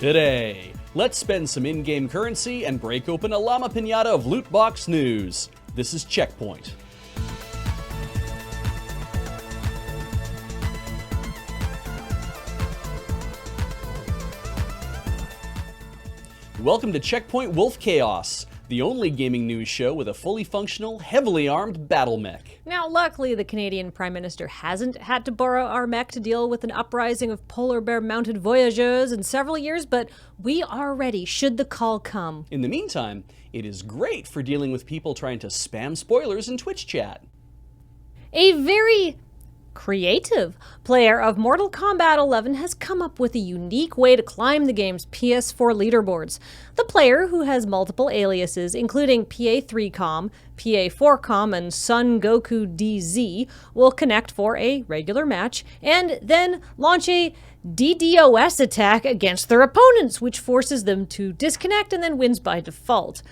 Today, let's spend some in-game currency and break open a llama piñata of loot box news. This is CheckPoint. Welcome to CheckPoint Wolf Chaos, the only gaming news show with a fully functional, heavily armed battle mech. Now, luckily, the Canadian Prime Minister hasn't had to borrow our mech to deal with an uprising of polar bear-mounted voyageurs in several years, but we are ready should the call come. In the meantime, it is great for dealing with people trying to spam spoilers in Twitch chat. A very creative player of Mortal Kombat 11 has come up with a unique way to climb the game's PS4 leaderboards. The player, who has multiple aliases, including PA3Com, PA4Com, and Son Goku DZ, will connect for a regular match and then launch a DDoS attack against their opponents, which forces them to disconnect and then wins by default.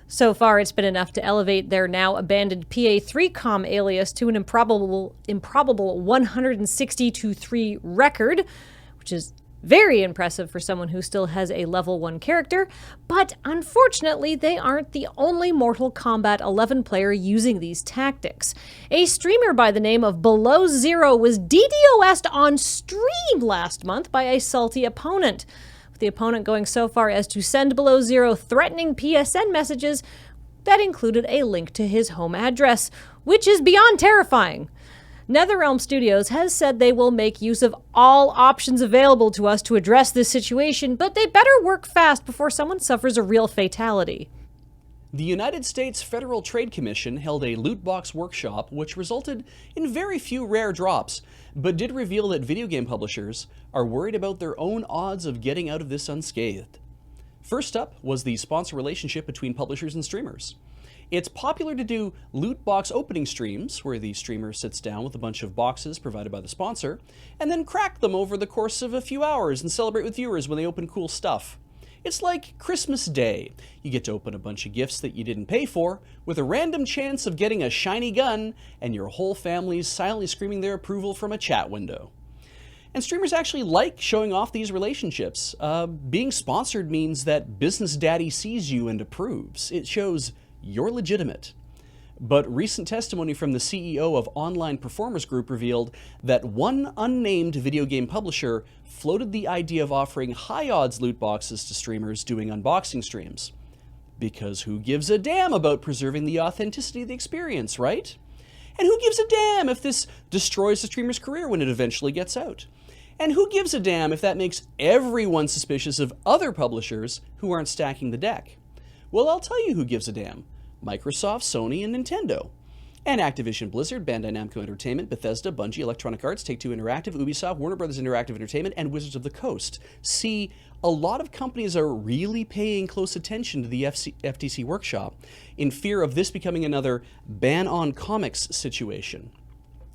So far, it's been enough to elevate their now abandoned PA3Com alias to an improbable 160-3 record, which is very impressive for someone who still has a level 1 character, but unfortunately, they aren't the only Mortal Kombat 11 player using these tactics. A streamer by the name of Below Zero was DDoS'd on stream last month by a salty opponent, with the opponent going so far as to send Below Zero threatening PSN messages that included a link to his home address, which is beyond terrifying. NetherRealm Studios has said they will make use of all options available to us to address this situation, but they better work fast before someone suffers a real fatality. The United States Federal Trade Commission held a loot box workshop which resulted in very few rare drops, but did reveal that video game publishers are worried about their own odds of getting out of this unscathed. First up was the sponsor relationship between publishers and streamers. It's popular to do loot box opening streams, where the streamer sits down with a bunch of boxes provided by the sponsor, and then crack them over the course of a few hours and celebrate with viewers when they open cool stuff. It's like Christmas Day. You get to open a bunch of gifts that you didn't pay for, with a random chance of getting a shiny gun, and your whole family's silently screaming their approval from a chat window. And streamers actually like showing off these relationships. Being sponsored means that Business Daddy sees you and approves. It shows you're legitimate. But recent testimony from the CEO of Online Performers Group revealed that one unnamed video game publisher floated the idea of offering high-odds loot boxes to streamers doing unboxing streams. Because who gives a damn about preserving the authenticity of the experience, right? And who gives a damn if this destroys the streamer's career when it eventually gets out? And who gives a damn if that makes everyone suspicious of other publishers who aren't stacking the deck? Well, I'll tell you who gives a damn. Microsoft, Sony, and Nintendo. And Activision Blizzard, Bandai Namco Entertainment, Bethesda, Bungie, Electronic Arts, Take-Two Interactive, Ubisoft, Warner Bros. Interactive Entertainment, and Wizards of the Coast. See, a lot of companies are really paying close attention to the FTC workshop in fear of this becoming another ban on comics situation.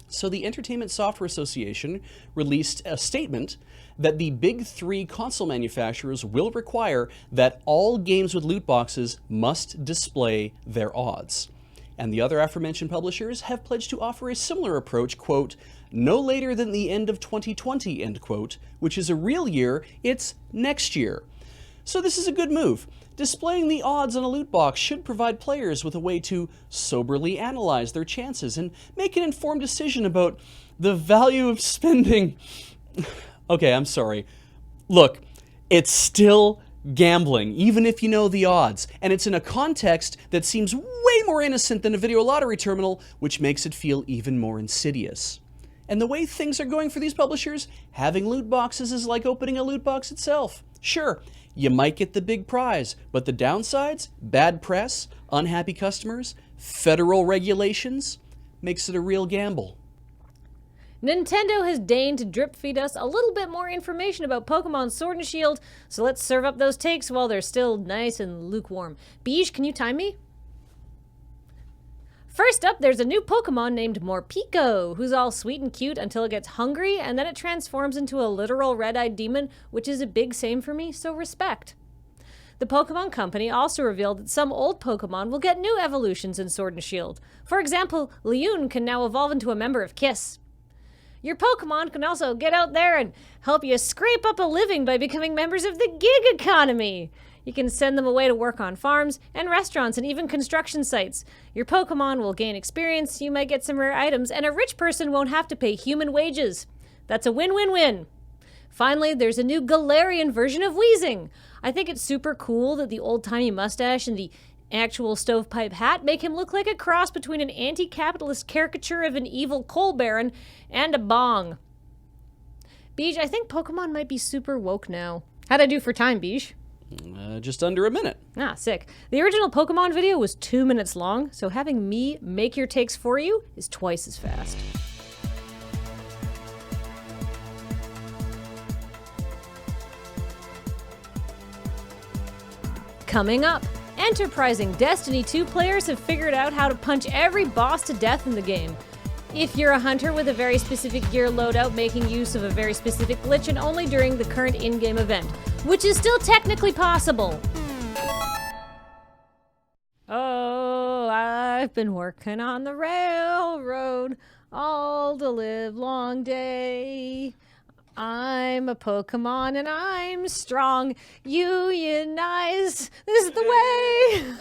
So the Entertainment Software Association released a statement that the big three console manufacturers will require that all games with loot boxes must display their odds. And the other aforementioned publishers have pledged to offer a similar approach, quote, no later than the end of 2020, end quote, which is a real year, it's next year. So this is a good move. Displaying the odds on a loot box should provide players with a way to soberly analyze their chances and make an informed decision about the value of spending. Okay, I'm sorry. Look, it's still gambling, even if you know the odds, and it's in a context that seems way more innocent than a video lottery terminal, which makes it feel even more insidious. And the way things are going for these publishers, having loot boxes is like opening a loot box itself. Sure, you might get the big prize, but the downsides, bad press, unhappy customers, federal regulations, makes it a real gamble. Nintendo has deigned to drip feed us a little bit more information about Pokemon Sword and Shield, so let's serve up those takes while they're still nice and lukewarm. Beige, can you time me? First up, there's a new Pokemon named Morpeko, who's all sweet and cute until it gets hungry, and then it transforms into a literal red-eyed demon, which is a big same for me, so respect. The Pokemon Company also revealed that some old Pokemon will get new evolutions in Sword and Shield. For example, Leon can now evolve into a member of KISS. Your Pokemon can also get out there and help you scrape up a living by becoming members of the gig economy. You can send them away to work on farms and restaurants and even construction sites. Your Pokemon will gain experience, you might get some rare items, and a rich person won't have to pay human wages. That's a win-win-win. Finally, there's a new Galarian version of Weezing. I think it's super cool that the old-timey mustache and the actual stovepipe hat make him look like a cross between an anti-capitalist caricature of an evil coal baron and a bong. Beej, I think Pokemon might be super woke now. How'd I do for time, Beej? Just under a minute. Ah, sick. The original Pokemon video was 2 minutes long, so having me make your takes for you is twice as fast. Coming up, enterprising Destiny 2 players have figured out how to punch every boss to death in the game. If you're a hunter with a very specific gear loadout making use of a very specific glitch and only during the current in-game event, which is still technically possible. Oh, I've been working on the railroad all the livelong day. I'm a Pokemon and I'm strong. Unionize. This is the way.